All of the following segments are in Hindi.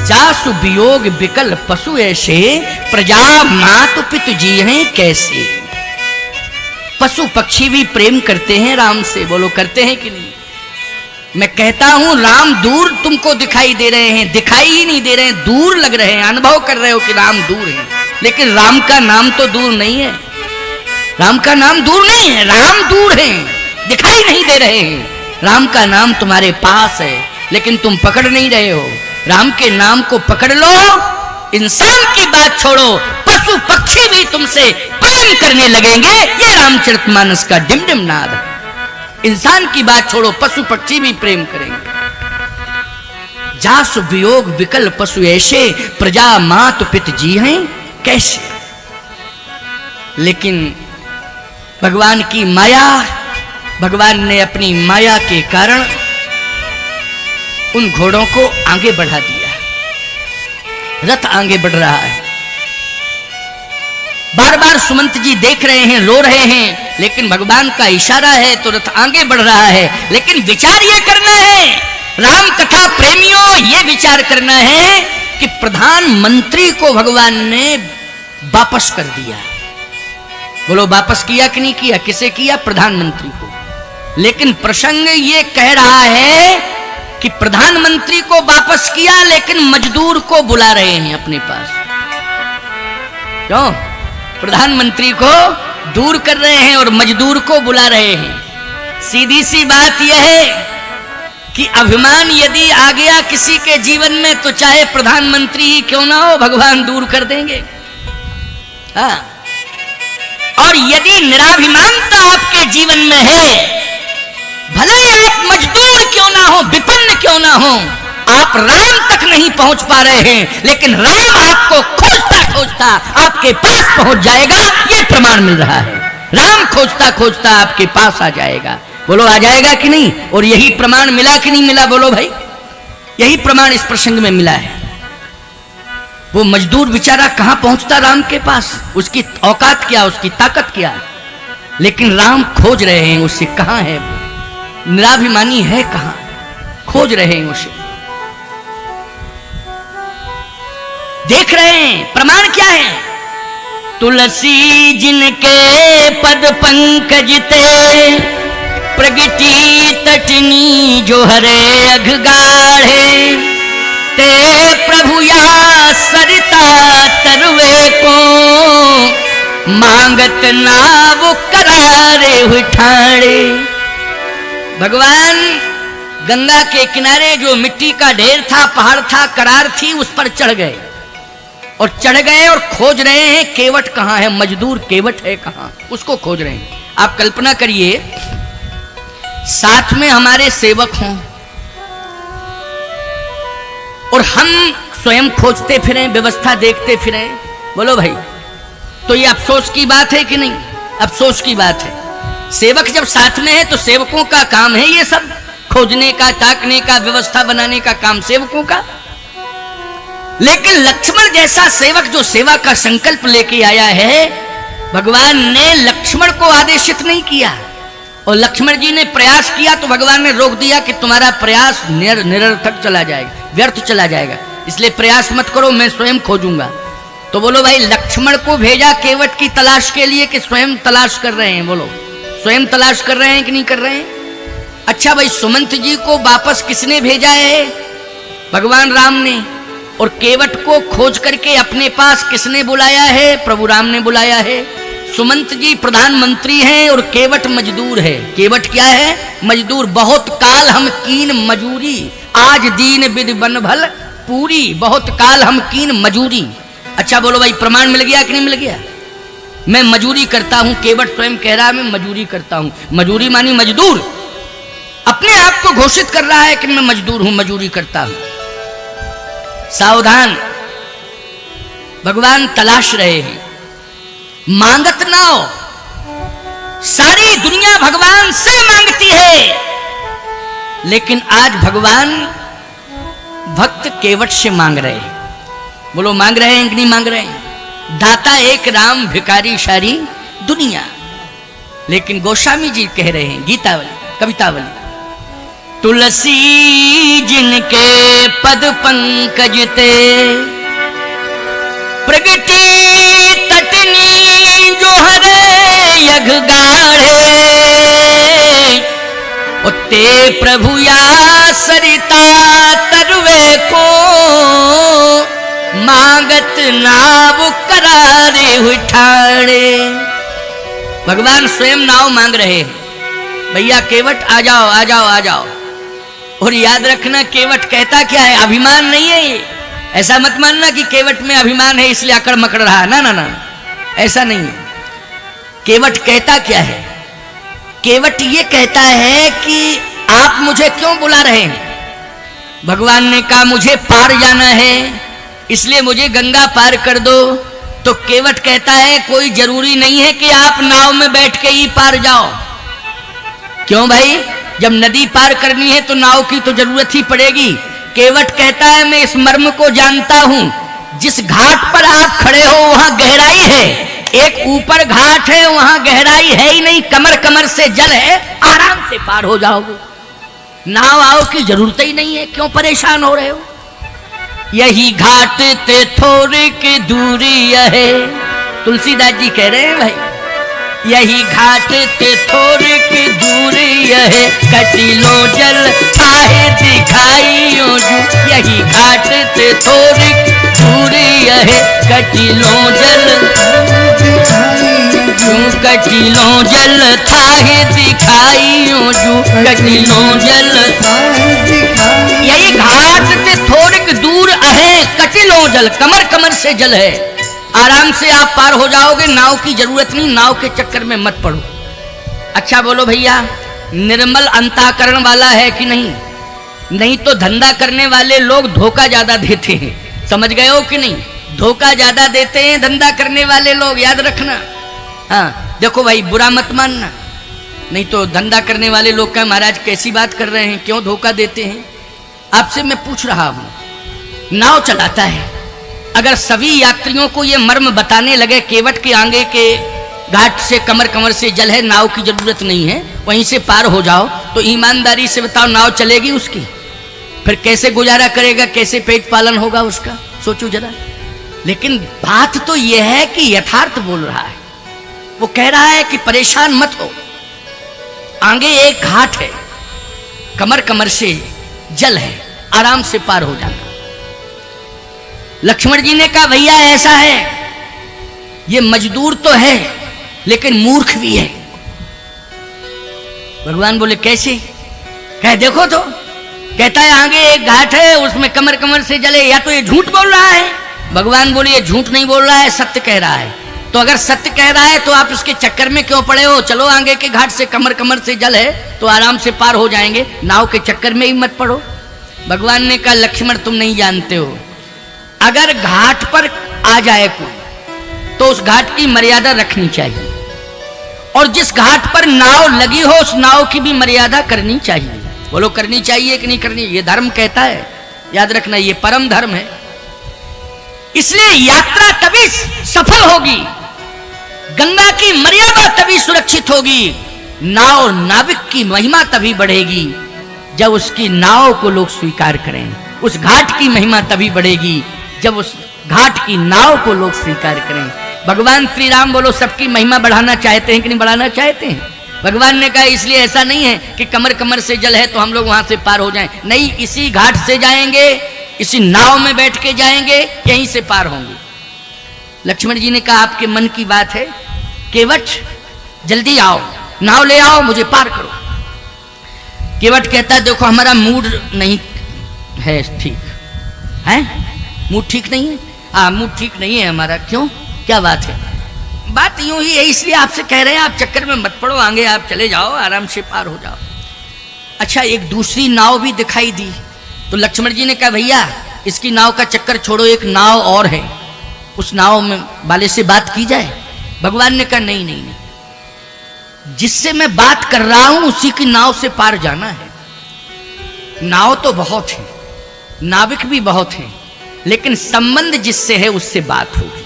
जासु वियोग विकल पशु ऐसे, प्रजा मातु पितु जी हैं कैसे। पशु पक्षी भी प्रेम करते हैं राम से, बोलो करते हैं कि नहीं। मैं कहता हूं राम दूर तुमको दिखाई दे रहे हैं, दिखाई ही नहीं दे रहे हैं, दूर लग रहे हैं, अनुभव कर रहे हो कि राम दूर है, लेकिन राम का नाम तो दूर नहीं है। राम का नाम दूर नहीं है, राम दूर है, दिखाई नहीं दे रहे हैं। राम का नाम तुम्हारे पास है, लेकिन तुम पकड़ नहीं रहे हो। राम के नाम को पकड़ लो, इंसान की बात छोड़ो, पशु पक्षी भी तुमसे प्रेम करने लगेंगे। ये रामचरितमानस का डिमडिम नाद है। इंसान की बात छोड़ो, पशु पक्षी भी प्रेम करेंगे। जासु वियोग विकल पशु ऐसे, प्रजा मातु पित जी हैं कैसे। लेकिन भगवान की माया, भगवान ने अपनी माया के कारण उन घोड़ों को आगे बढ़ा दिया। रथ आगे बढ़ रहा है। बार बार सुमंत जी देख रहे हैं, रो रहे हैं, लेकिन भगवान का इशारा है तो रथ आगे बढ़ रहा है। लेकिन विचार ये करना है, राम कथा प्रेमियों, ये विचार करना है कि प्रधानमंत्री को भगवान ने वापस कर दिया। बोलो वापस किया कि नहीं किया। किसे किया? प्रधानमंत्री को। लेकिन प्रसंग ये कह रहा है कि प्रधानमंत्री को वापस किया, लेकिन मजदूर को बुला रहे हैं अपने पास। क्यों? प्रधानमंत्री को दूर कर रहे हैं और मजदूर को बुला रहे हैं। सीधी सी बात यह है कि अभिमान यदि आ गया किसी के जीवन में, तो चाहे प्रधानमंत्री ही क्यों ना हो, भगवान दूर कर देंगे। हाँ। और यदि निराभिमानता आपके जीवन में है, भले आप मजदूर क्यों ना हो, विपन्न क्यों ना हो, आप राम तक नहीं पहुंच पा रहे हैं, लेकिन राम आपको खोजता खोजता आपके पास पहुंच जाएगा। यह प्रमाण मिल रहा है। राम खोजता खोजता आपके पास आ जाएगा। बोलो आ जाएगा कि नहीं। और यही प्रमाण मिला कि नहीं मिला, बोलो भाई। यही प्रमाण इस प्रसंग में मिला है। वो मजदूर बेचारा कहां पहुंचता राम के पास, उसकी औकात क्या, उसकी ताकत क्या, लेकिन राम खोज रहे हैं उसे। कहां है वो निराभिमानी, है कहां, खोज रहे हैं उसे, देख रहे हैं। प्रमाण क्या है? तुलसी जिनके पद पंकज ते, प्रगटी तटनी जो हरे अघ गाढ़े, ते प्रभु या सरिता तरवे को, मांगत नाव करारे हुए ठाणे। भगवान गंगा के किनारे जो मिट्टी का ढेर था, पहाड़ था, करार थी, उस पर चढ़ गए और चढ़ गए और खोज रहे हैं केवट कहां है, मजदूर केवट है कहां, उसको खोज रहे हैं। आप कल्पना करिए साथ में हमारे सेवक हों और हम स्वयं खोजते फिरें, व्यवस्था देखते फिरें। बोलो भाई, तो ये अफसोस की बात है कि नहीं? अफसोस की बात है। सेवक जब साथ में है तो सेवकों का काम है ये सब खोजने का, ताकने का, व्यवस्था बनाने का काम सेवकों का। लेकिन लक्ष्मण जैसा सेवक जो सेवा का संकल्प लेके आया है, भगवान ने लक्ष्मण को आदेशित नहीं किया। और लक्ष्मण जी ने प्रयास किया तो भगवान ने रोक दिया कि तुम्हारा प्रयास निरर्थक चला जाएगा, व्यर्थ चला जाएगा, इसलिए प्रयास मत करो, मैं स्वयं खोजूंगा। तो बोलो भाई, लक्ष्मण को भेजा केवट की तलाश के लिए कि स्वयं तलाश कर रहे हैं? बोलो, स्वयं तलाश कर रहे हैं कि नहीं कर रहे हैं? अच्छा भाई, सुमंत जी को वापस किसने भेजा है? भगवान राम ने। और केवट को खोज करके अपने पास किसने बुलाया है? प्रभु राम ने बुलाया है। सुमंत जी प्रधानमंत्री हैं और केवट मजदूर है। केवट क्या है? मजदूर। बहुत काल हम कीन मजूरी, आज दीन विधि बन भल पूरी, बहुत काल हम कीन मजूरी। अच्छा बोलो भाई, प्रमाण मिल गया कि नहीं मिल गया? मैं मजूरी करता हूं, केवट स्वयं कह रहा है मैं मजूरी करता हूं। मजूरी मानी मजदूर, अपने आप को घोषित कर रहा है कि मैं मजदूर हूं, मजूरी करता हूं। सावधान, भगवान तलाश रहे हैं, मांगत ना हो। सारी दुनिया भगवान से मांगती है, लेकिन आज भगवान भक्त केवट से मांग रहे हैं। बोलो मांग रहे हैं कि नहीं मांग रहे हैं? दाता एक राम, भिखारी सारी दुनिया। लेकिन गोस्वामी जी कह रहे हैं, गीतावली, कवितावली, तुलसी जिनके पद पंकज ते, प्रगति तटनी जो हरे यघ गाढ़े, उत्ते प्रभु या सरिता तरवे को, मांगत नाव करारे हुई ठाणे। भगवान स्वयं नाव मांग रहे, भैया केवट आ जाओ आ जाओ आ जाओ। और याद रखना केवट कहता क्या है, अभिमान नहीं है ये। ऐसा मत मानना कि केवट में अभिमान है इसलिए अकड़ मकड़ रहा, ना ना ना, ऐसा नहीं है। केवट कहता क्या है, केवट ये कहता है कि आप मुझे क्यों बुला रहे हैं। भगवान ने कहा मुझे पार जाना है इसलिए मुझे गंगा पार कर दो। तो केवट कहता है कोई जरूरी नहीं है कि आप नाव में बैठ के ही पार जाओ। क्यों भाई, जब नदी पार करनी है तो नाव की तो जरूरत ही पड़ेगी। केवट कहता है मैं इस मर्म को जानता हूं, जिस घाट पर आप खड़े हो वहां गहराई है, एक ऊपर घाट है वहां गहराई है ही नहीं, कमर कमर से जल है, आराम से पार हो जाओगे। नाव आओ की जरूरत ही नहीं है, क्यों परेशान हो रहे हो। यही घाट ते थोड़े की दूरी है, तुलसीदास जी कह रहे हैं भाई, यही घाट ते थोड़े की दूरी है, कटिलो जल थाहे दिखाइयो जू। यही घाट ते थोड़े दूरी है, कटिलो जल कटिलो जल थाहे दिखाइयो जू, कटिलो जल। यही घाट ते थोड़े दूर है, कटिलो जल, कमर कमर से जल है, आराम से आप पार हो जाओगे, नाव की जरूरत नहीं, नाव के चक्कर में मत पड़ो। अच्छा बोलो भैया, निर्मल अंतःकरण वाला है कि नहीं? नहीं तो धंधा करने वाले लोग धोखा ज्यादा देते हैं, समझ गए हो कि नहीं? धोखा ज्यादा देते हैं धंधा करने वाले लोग, याद रखना। हाँ देखो भाई, बुरा मत मानना, नहीं तो धंधा करने वाले लोग का महाराज कैसी बात कर रहे हैं, क्यों धोखा देते हैं। आपसे मैं पूछ रहा हूं, नाव चलाता है, अगर सभी यात्रियों को ये मर्म बताने लगे केवट के आगे के घाट से कमर कमर से जल है, नाव की जरूरत नहीं है, वहीं से पार हो जाओ, तो ईमानदारी से बताओ नाव चलेगी उसकी? फिर कैसे गुजारा करेगा, कैसे पेट पालन होगा उसका, सोचो जरा। लेकिन बात तो यह है कि यथार्थ बोल रहा है, वो कह रहा है कि परेशान मत हो, आगे एक घाट है, कमर कमर से जल है, आराम से पार हो जाना। लक्ष्मण जी ने कहा भैया ऐसा है, ये मजदूर तो है लेकिन मूर्ख भी है। भगवान बोले कैसे? कहे देखो तो, कहता है आगे एक घाट है उसमें कमर कमर से जले, या तो ये झूठ बोल रहा है। भगवान बोले ये झूठ नहीं बोल रहा है, सत्य कह रहा है। तो अगर सत्य कह रहा है तो आप इसके चक्कर में क्यों पड़े हो? चलो आगे के घाट से कमर कमर से जल है तो आराम से पार हो जाएंगे, नाव के चक्कर में ही मत पड़ो। भगवान ने कहा लक्ष्मण तुम नहीं जानते हो, अगर घाट पर आ जाए कोई तो उस घाट की मर्यादा रखनी चाहिए, और जिस घाट पर नाव लगी हो उस नाव की भी मर्यादा करनी चाहिए। बोलो करनी चाहिए कि नहीं करनी? ये धर्म कहता है, याद रखना ये परम धर्म है। इसलिए यात्रा तभी सफल होगी, गंगा की मर्यादा तभी सुरक्षित होगी, नाव नाविक की महिमा तभी बढ़ेगी जब उसकी नाव को लोग स्वीकार करें। उस घाट की महिमा तभी बढ़ेगी जब उस घाट की नाव को लोग स्वीकार करें। भगवान श्री राम बोलो सबकी महिमा बढ़ाना चाहते हैं कि नहीं बढ़ाना चाहते हैं? भगवान ने कहा इसलिए ऐसा नहीं है कि कमर कमर से जल है तो हम लोग वहां से पार हो जाएं, नहीं, इसी घाट से जाएंगे, इसी नाव में बैठ के जाएंगे, यहीं से पार होंगे। लक्ष्मण जी ने कहा आपके मन की बात है, केवट जल्दी आओ, नाव ले आओ, मुझे पार करो। केवट कहता देखो हमारा मूड नहीं है ठीक है, मूड ठीक नहीं है। हाँ मूड ठीक नहीं है हमारा। क्यों, क्या बात है? बात यूं ही है, इसलिए आपसे कह रहे हैं आप चक्कर में मत पड़ो, आगे आप चले जाओ, आराम से पार हो जाओ। अच्छा एक दूसरी नाव भी दिखाई दी तो लक्ष्मण जी ने कहा भैया इसकी नाव का चक्कर छोड़ो, एक नाव और है, उस नाव में वाले से बात की जाए। भगवान ने कहा नहीं नहीं नहीं, जिससे मैं बात कर रहा हूं उसी की नाव से पार जाना है। नाव तो बहुत है, नाविक भी बहुत है, लेकिन संबंध जिससे है उससे बात होगी।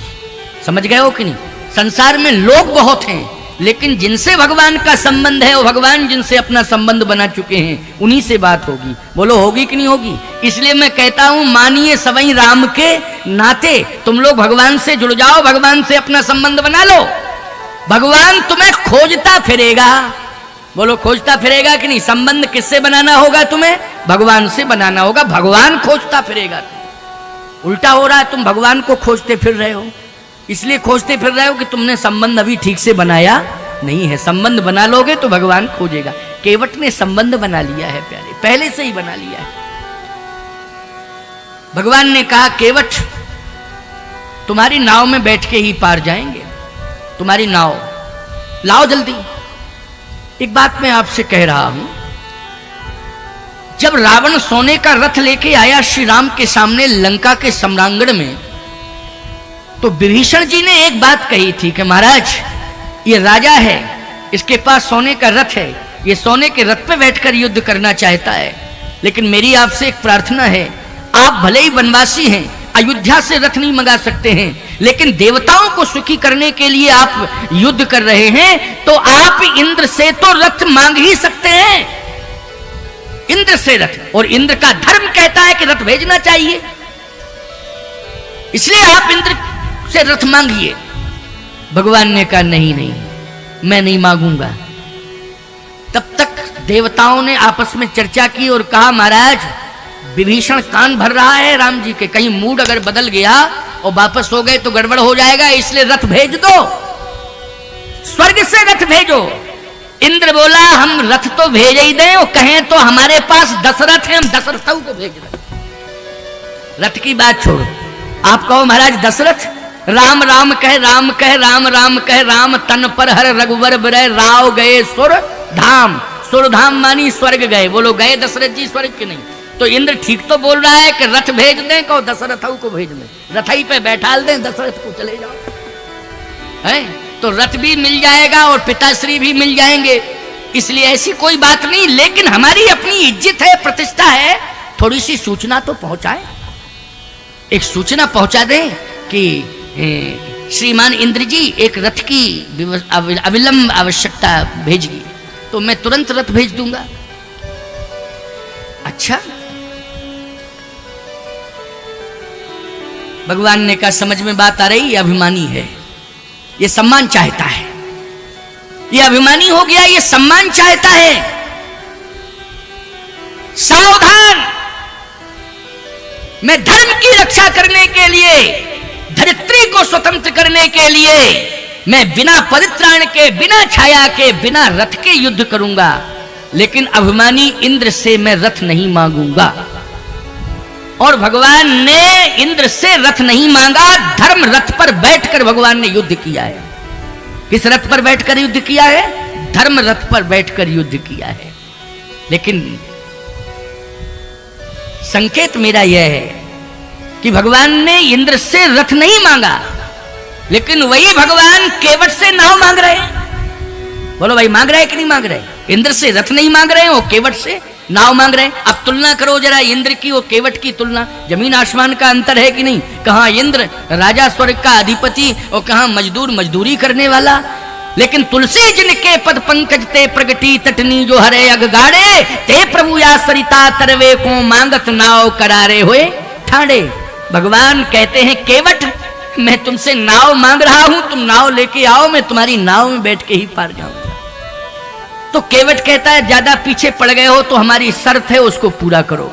समझ गए हो कि नहीं? संसार में लोग बहुत हैं लेकिन जिनसे भगवान का संबंध है वो भगवान जिनसे अपना संबंध बना चुके हैं उन्हीं से बात होगी। बोलो होगी कि नहीं होगी? इसलिए मैं कहता हूं मानिए सवई राम के नाते, तुम लोग भगवान से जुड़ जाओ, भगवान से अपना संबंध बना लो। भगवान तुम्हें खोजता फिरेगा। बोलो खोजता फिरेगा कि नहीं? संबंध किससे बनाना होगा? तुम्हें भगवान से बनाना होगा। भगवान खोजता फिरेगा। उल्टा हो रहा है, तुम भगवान को खोजते फिर रहे हो। इसलिए खोजते फिर रहे हो कि तुमने संबंध अभी ठीक से बनाया नहीं है। संबंध बना लोगे तो भगवान खोजेगा। केवट ने संबंध बना लिया है प्यारे, पहले से ही बना लिया है। भगवान ने कहा केवट तुम्हारी नाव में बैठ के ही पार जाएंगे, तुम्हारी नाव लाओ जल्दी। एक बात मैं आपसे कह रहा हूं, जब रावण सोने का रथ लेके आया श्री राम के सामने लंका के सम्रांगण में, तो विभीषण जी ने एक बात कही थी कि महाराज ये राजा है, इसके पास सोने का रथ है, ये सोने के रथ पे बैठकर युद्ध करना चाहता है। लेकिन मेरी आपसे एक प्रार्थना है, आप भले ही वनवासी हैं, अयोध्या से रथ नहीं मंगा सकते हैं, लेकिन देवताओं को सुखी करने के लिए आप युद्ध कर रहे हैं, तो आप इंद्र से तो रथ मांग ही सकते हैं। इंद्र से रथ, और इंद्र का धर्म कहता है कि रथ भेजना चाहिए, इसलिए आप इंद्र से रथ मांगिए। भगवान ने कहा नहीं नहीं, मैं नहीं मांगूंगा। तब तक देवताओं ने आपस में चर्चा की और कहा महाराज विभीषण कान भर रहा है राम जी के, कहीं मूड अगर बदल गया और वापस हो गए तो गड़बड़ हो जाएगा, इसलिए रथ भेज दो, स्वर्ग से रथ भेजो। इंद्र बोला हम रथ तो भेज ही दें, और कहें तो हमारे पास दशरथ है, हम दशरथों को भेज दें। रथ की बात छोड़ो, आप कहो महाराज दशरथ, राम राम कह राम कह राम राम कह राम तन पर हर रघुवर बिरह राव गए सुर धाम। सुर धाम मानी स्वर्ग गए। बोलो गए दशरथ जी स्वर्ग के? नहीं। तो इंद्र ठीक तो बोल रहा है कि रथ भेज दें, कहो दशरथों को भेज दें, रथई पे बैठाल दें, दशरथ को चले जाओ, है तो रथ भी मिल जाएगा और पिताश्री भी मिल जाएंगे। इसलिए ऐसी कोई बात नहीं, लेकिन हमारी अपनी इज्जत है, प्रतिष्ठा है, थोड़ी सी सूचना तो पहुंचाए। एक सूचना पहुंचा दें कि श्रीमान इंद्र जी एक रथ की अविलंब आवश्यकता भेजिए, तो मैं तुरंत रथ भेज दूंगा। अच्छा, भगवान ने कहा समझ में बात आ रही, ये अभिमानी है, ये सम्मान चाहता है, ये अभिमानी हो गया, ये सम्मान चाहता है। सावधान, मैं धर्म की रक्षा करने के लिए, धरित्री को स्वतंत्र करने के लिए मैं बिना परित्राण के, बिना छाया के, बिना रथ के युद्ध करूंगा, लेकिन अभिमानी इंद्र से मैं रथ नहीं मांगूंगा। और भगवान ने इंद्र से रथ नहीं मांगा, धर्म रथ पर बैठकर भगवान ने युद्ध किया है। किस रथ पर बैठकर युद्ध किया है? धर्म रथ पर बैठकर युद्ध किया है। लेकिन संकेत मेरा यह है कि भगवान ने इंद्र से रथ नहीं मांगा, लेकिन वही भगवान केवट से नाव मांग रहे हैं। बोलो भाई मांग रहे हैं कि नहीं मांग रहे? इंद्र से रथ नहीं मांग रहे हैं, वो केवट से नाव मांग रहे हैं। अब तुलना करो जरा इंद्र की और केवट की तुलना, जमीन आसमान का अंतर है कि नहीं? कहां इंद्र राजा स्वर्ग का अधिपति और कहां मजदूर मजदूरी करने वाला। लेकिन तुलसी जिनके पद पंकज ते प्रगटी तटनी जो हरे अगगाड़े, ते प्रभु या सरिता तरवे को मांगत नाव करारे हुए ठाड़े। भगवान कहते हैं केवट मैं तुमसे नाव मांग रहा हूं, तुम नाव लेके आओ, मैं तुम्हारी नाव में बैठ के ही पार जाऊंगा। तो केवट कहता है ज्यादा पीछे पड़ गए हो तो हमारी शर्त है, उसको पूरा करो।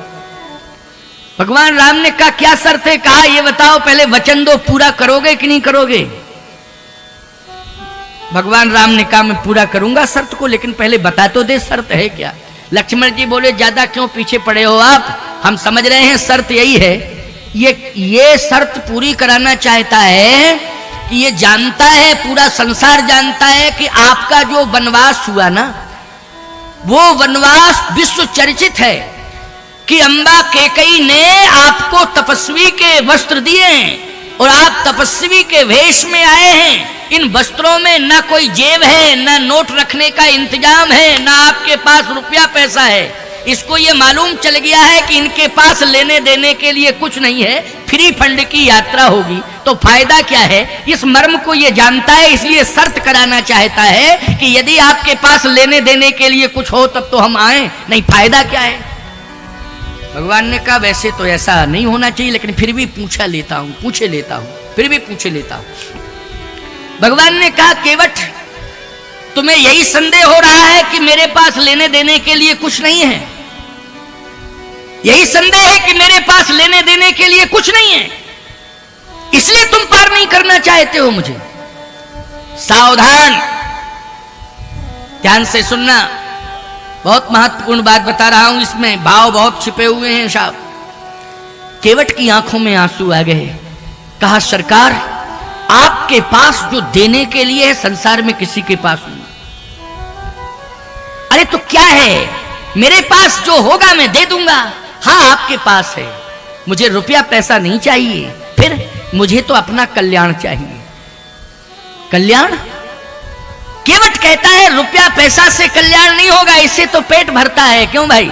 भगवान राम ने कहा क्या शर्त है? कहा ये बताओ पहले वचन दो, पूरा करोगे कि नहीं करोगे? भगवान राम ने कहा मैं पूरा करूंगा शर्त को, लेकिन पहले बता तो दे शर्त है क्या। लक्ष्मण जी बोले ज्यादा क्यों पीछे पड़े हो आप, हम समझ रहे हैं शर्त यही है। ये शर्त पूरी कराना चाहता है कि ये जानता है, पूरा संसार जानता है कि आपका जो वनवास हुआ ना, वो वनवास विश्व चर्चित है कि अम्बा केकई ने आपको तपस्वी के वस्त्र दिए हैं और आप तपस्वी के वेश में आए हैं। इन वस्त्रों में ना कोई जेब है, ना नोट रखने का इंतजाम है, ना आपके पास रुपया पैसा है। इसको ये मालूम चल गया है कि इनके पास लेने देने के लिए कुछ नहीं है, फ्री फंड की यात्रा होगी, तो फायदा क्या है। इस मर्म को ये जानता है, इसलिए शर्त कराना चाहता है कि यदि आपके पास लेने देने के लिए कुछ हो तब तो हम आए, नहीं फायदा क्या है। भगवान ने कहा वैसे तो ऐसा नहीं होना चाहिए, लेकिन फिर भी पूछे लेता हूं, फिर भी पूछे लेता हूं। भगवान ने कहा केवट, तुम्हें यही संदेह हो रहा है कि मेरे पास लेने देने के लिए कुछ नहीं है, यही संदेह है कि मेरे पास लेने देने के लिए कुछ नहीं है, इसलिए तुम पार नहीं करना चाहते हो मुझे। सावधान, ध्यान से सुनना, बहुत महत्वपूर्ण बात बता रहा हूं, इसमें भाव बहुत छिपे हुए हैं साहब। केवट की आंखों में आंसू आ गए। कहा सरकार, आपके पास जो देने के लिए है संसार में किसी के पास नहीं। अरे तो क्या है, मेरे पास जो होगा मैं दे दूंगा। हाँ आपके पास है, मुझे रुपया पैसा नहीं चाहिए, फिर मुझे तो अपना कल्याण चाहिए। कल्याण? केवट कहता है रुपया पैसा से कल्याण नहीं होगा, इससे तो पेट भरता है। क्यों भाई?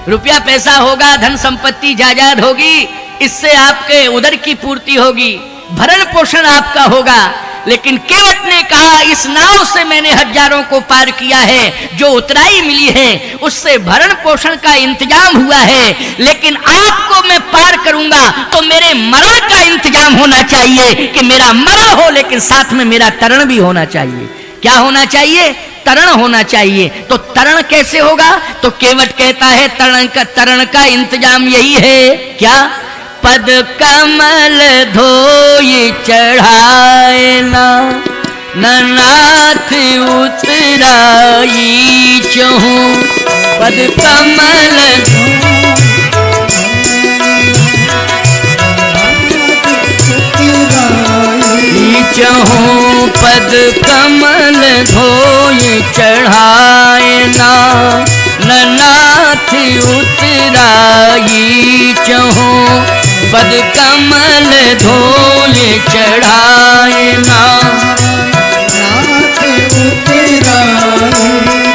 रुपया पैसा होगा, धन संपत्ति जायदाद होगी, इससे आपके उदर की पूर्ति होगी, भरण पोषण आपका होगा। लेकिन केवट ने कहा इस नाव से मैंने हजारों को पार किया है, जो उतराई मिली है उससे भरण पोषण का इंतजाम हुआ है, लेकिन आपको मैं पार करूंगा तो मेरे मरण का इंतजाम होना चाहिए, कि मेरा मरण हो लेकिन साथ में मेरा तरण भी होना चाहिए। क्या होना चाहिए? तरण होना चाहिए। तो तरण कैसे होगा? तो केवट कहता है तरण का इंतजाम यही है। क्या? पद कमल धोई चढ़ाए ना, नाथ उतराई चहूं। पद कमल चहूं, पद कमल धोई चढ़ाए ना, नाथ उतराई चहूं। पद कमल धोए चढ़ाए ना, नाथ उतराई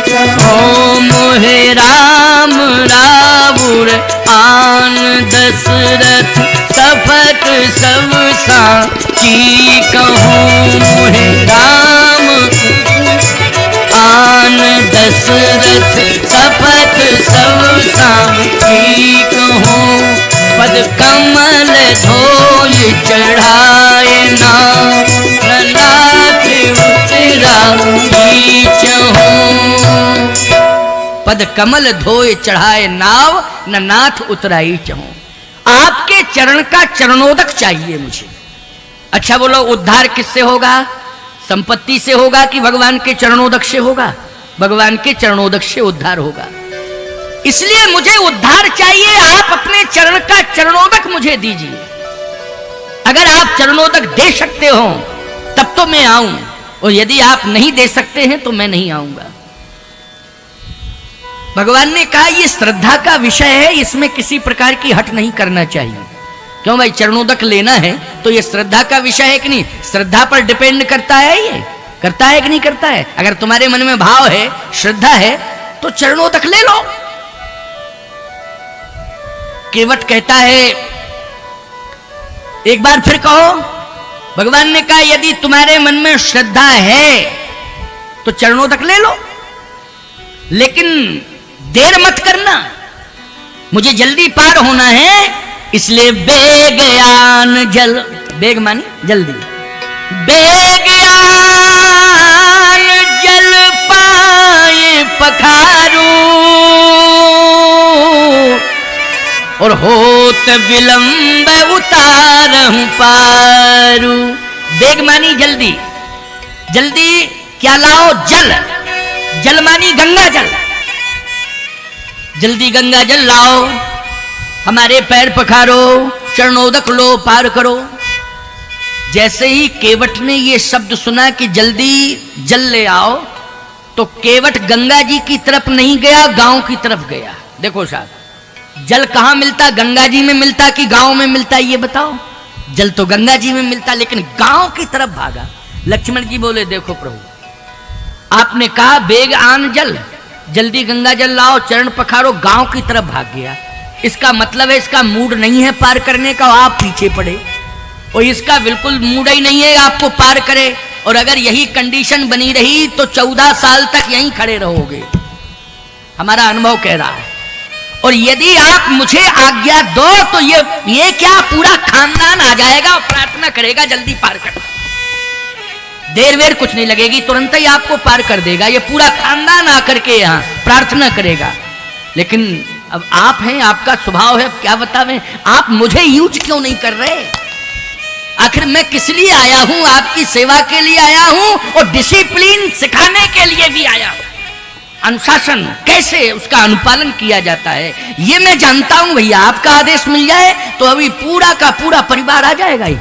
चहूं। मोहे राम रावुर आन दशरथ, सपत सब साची कहूं। मोहे राम आन दशरथ, सपत सब साची कहूं। पद कमल धोई चढ़ाए ना, नाथ उतराई चहूं। पद कमल धोए चढ़ाए नाव, न नाथ उतराई चहूं। आपके चरण का चरणोदक चाहिए मुझे। अच्छा बोलो, उद्धार किससे होगा? संपत्ति से होगा कि भगवान के चरणोदक से होगा? भगवान के चरणोदक से उद्धार होगा। इसलिए मुझे उद्धार चाहिए, आप अपने चरण का चरणोदक मुझे दीजिए। अगर आप चरणोदक दे सकते हो तब तो मैं आऊं, और यदि आप नहीं दे सकते हैं तो मैं नहीं आऊंगा। भगवान ने कहा ये श्रद्धा का विषय है, इसमें किसी प्रकार की हट नहीं करना चाहिए। क्यों भाई? चरणोदक लेना है तो ये श्रद्धा का विषय है कि नहीं? श्रद्धा पर डिपेंड करता है, ये करता है कि नहीं करता है? अगर तुम्हारे मन में भाव है, श्रद्धा है, तो चरणोदक ले लो। केवट कहता है, एक बार फिर कहो। भगवान ने कहा यदि तुम्हारे मन में श्रद्धा है तो चरणोदक ले लो, लेकिन देर मत करना, मुझे जल्दी पार होना है। इसलिए बेगयान जल, बेग मानी जल्दी, बेगयान जल पाए पखारू, और होत विलंब उतारहूं पारू। बेग मानी जल्दी, जल्दी क्या लाओ? जल। जल मानी गंगा जल, जल्दी गंगा जल लाओ, हमारे पैर पखारो, चरणोदक लो, पार करो। जैसे ही केवट ने ये शब्द सुना कि जल्दी जल ले आओ, तो केवट गंगा जी की तरफ नहीं गया, गांव की तरफ गया। देखो साहब, जल कहां मिलता? गंगा जी में मिलता कि गांव में मिलता? ये बताओ। जल तो गंगा जी में मिलता, लेकिन गांव की तरफ भागा। लक्ष्मण जी बोले देखो प्रभु, आपने कहा बेग आन जल, जल्दी गंगा जल लाओ, चरण पखारो, गांव की तरफ भाग गया। इसका मतलब है इसका मूड नहीं है पार करने का, आप पीछे पड़े। और इसका बिल्कुल मूड ही नहीं है आपको पार करे। और अगर यही कंडीशन बनी रही तो 14 साल तक यहीं खड़े रहोगे, हमारा अनुभव कह रहा है। और यदि आप मुझे आज्ञा दो तो ये क्या पूरा खानदान आ जाएगा और प्रार्थना करेगा जल्दी पार कर। देर वेर कुछ नहीं लगेगी, तुरंत ही आपको पार कर देगा। ये पूरा खानदान आकर के यहाँ प्रार्थना करेगा। लेकिन अब आप हैं, आपका स्वभाव है, अब क्या बतावें, आप मुझे यूज क्यों नहीं कर रहे? आखिर मैं किस लिए आया हूं? आपकी सेवा के लिए आया हूं और डिसिप्लिन सिखाने के लिए भी आया हूं। अनुशासन कैसे उसका अनुपालन किया जाता है ये मैं जानता हूं भैया। आपका आदेश मिल जाए तो अभी पूरा का पूरा परिवार आ जाएगा ही।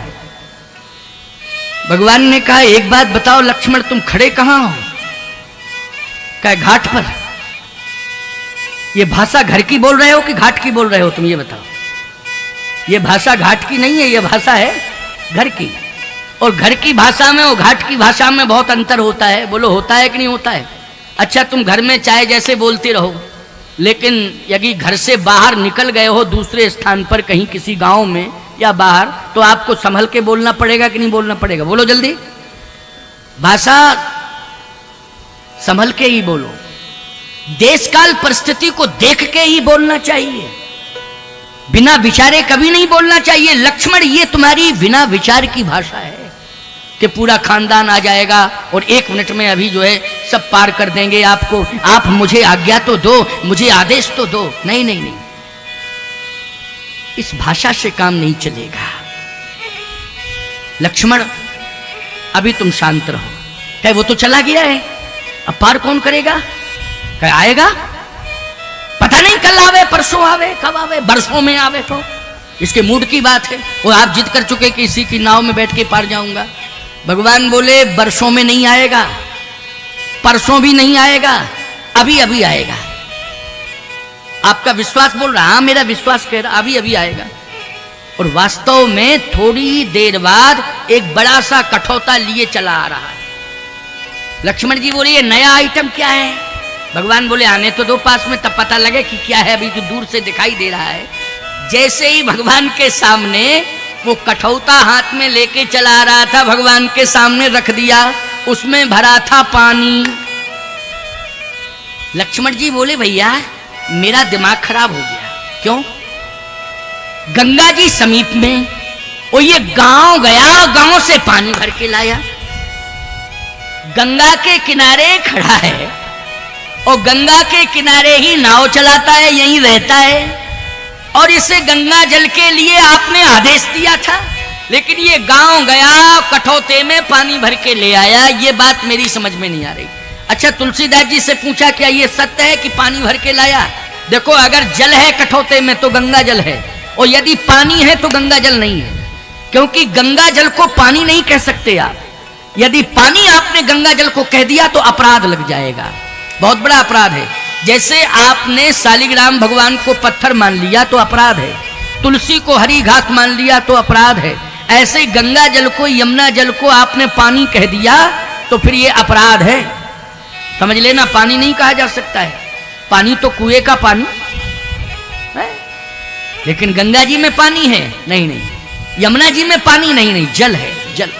भगवान ने कहा एक बात बताओ लक्ष्मण, तुम खड़े कहां हो? कहा घाट पर। ये भाषा घर की बोल रहे हो कि घाट की बोल रहे हो? तुम ये बताओ। ये भाषा घाट की नहीं है, ये भाषा है घर की। और घर की भाषा में और घाट की भाषा में बहुत अंतर होता है। बोलो होता है कि नहीं होता है? अच्छा तुम घर में चाहे जैसे बोलते रहो, लेकिन यदि घर से बाहर निकल गए हो दूसरे स्थान पर कहीं किसी गांव में या बाहर, तो आपको संभल के बोलना पड़ेगा कि नहीं बोलना पड़ेगा? बोलो जल्दी। भाषा संभल के ही बोलो, देश काल परिस्थिति को देख के ही बोलना चाहिए, बिना विचारे कभी नहीं बोलना चाहिए। लक्ष्मण ये तुम्हारी बिना विचार की भाषा है कि पूरा खानदान आ जाएगा और 1 मिनट में अभी जो है सब पार कर देंगे आपको। आप मुझे आज्ञा तो दो, मुझे आदेश तो दो। नहीं नहीं नहीं, इस भाषा से काम नहीं चलेगा। लक्ष्मण अभी तुम शांत रहो। कहे वो तो चला गया है, अब पार कौन करेगा? कहे आएगा, पता नहीं कल आवे, परसों आवे, कब आवे, बरसों में आवे, तो इसके मूड की बात है। वो आप जिद कर चुके कि इसी की नाव में बैठ के पार जाऊंगा। भगवान बोले बरसों में नहीं आएगा, परसों भी नहीं आएगा, अभी अभी आएगा। आपका विश्वास बोल रहा, हाँ मेरा विश्वास कह रहा अभी अभी आएगा। और वास्तव में थोड़ी देर बाद एक बड़ा सा कठौता लिए चला आ रहा है। लक्ष्मण जी बोले ये नया आइटम क्या है? भगवान बोले आने तो दो पास में, तब पता लगे कि क्या है, अभी तो दूर से दिखाई दे रहा है। जैसे ही भगवान के सामने वो कठौता हाथ में लेके चला आ रहा था, भगवान के सामने रख दिया, उसमें भरा था पानी। लक्ष्मण जी बोले भैया मेरा दिमाग खराब हो गया। क्यों? गंगा जी समीप में, और ये गांव गया, गांव से पानी भर के लाया, गंगा के किनारे खड़ा है और गंगा के किनारे ही नाव चलाता है, यहीं रहता है। और इसे गंगा जल के लिए आपने आदेश दिया था, लेकिन ये गांव गया, कठौते में पानी भर के ले आया। ये बात मेरी समझ में नहीं आ रही। अच्छा तुलसीदास जी से पूछा क्या ये सत्य है कि पानी भर के लाया? देखो अगर जल है कठौते में तो गंगा जल है, और यदि पानी है तो गंगा जल नहीं है, क्योंकि गंगा जल को पानी नहीं कह सकते आप। यदि पानी आपने गंगा जल को कह दिया तो अपराध लग जाएगा, बहुत बड़ा अपराध है। जैसे आपने शालिग्राम भगवान को पत्थर मान लिया तो अपराध है, तुलसी को हरी घास मान लिया तो अपराध है। ऐसे गंगा जल को, यमुना जल को आपने पानी कह दिया तो फिर ये अपराध है। समझ लेना, पानी नहीं कहा जा सकता है। पानी तो कुएं का पानी है, लेकिन गंगा जी में पानी है नहीं नहीं, यमुना जी में पानी नहीं नहीं, जल है जल।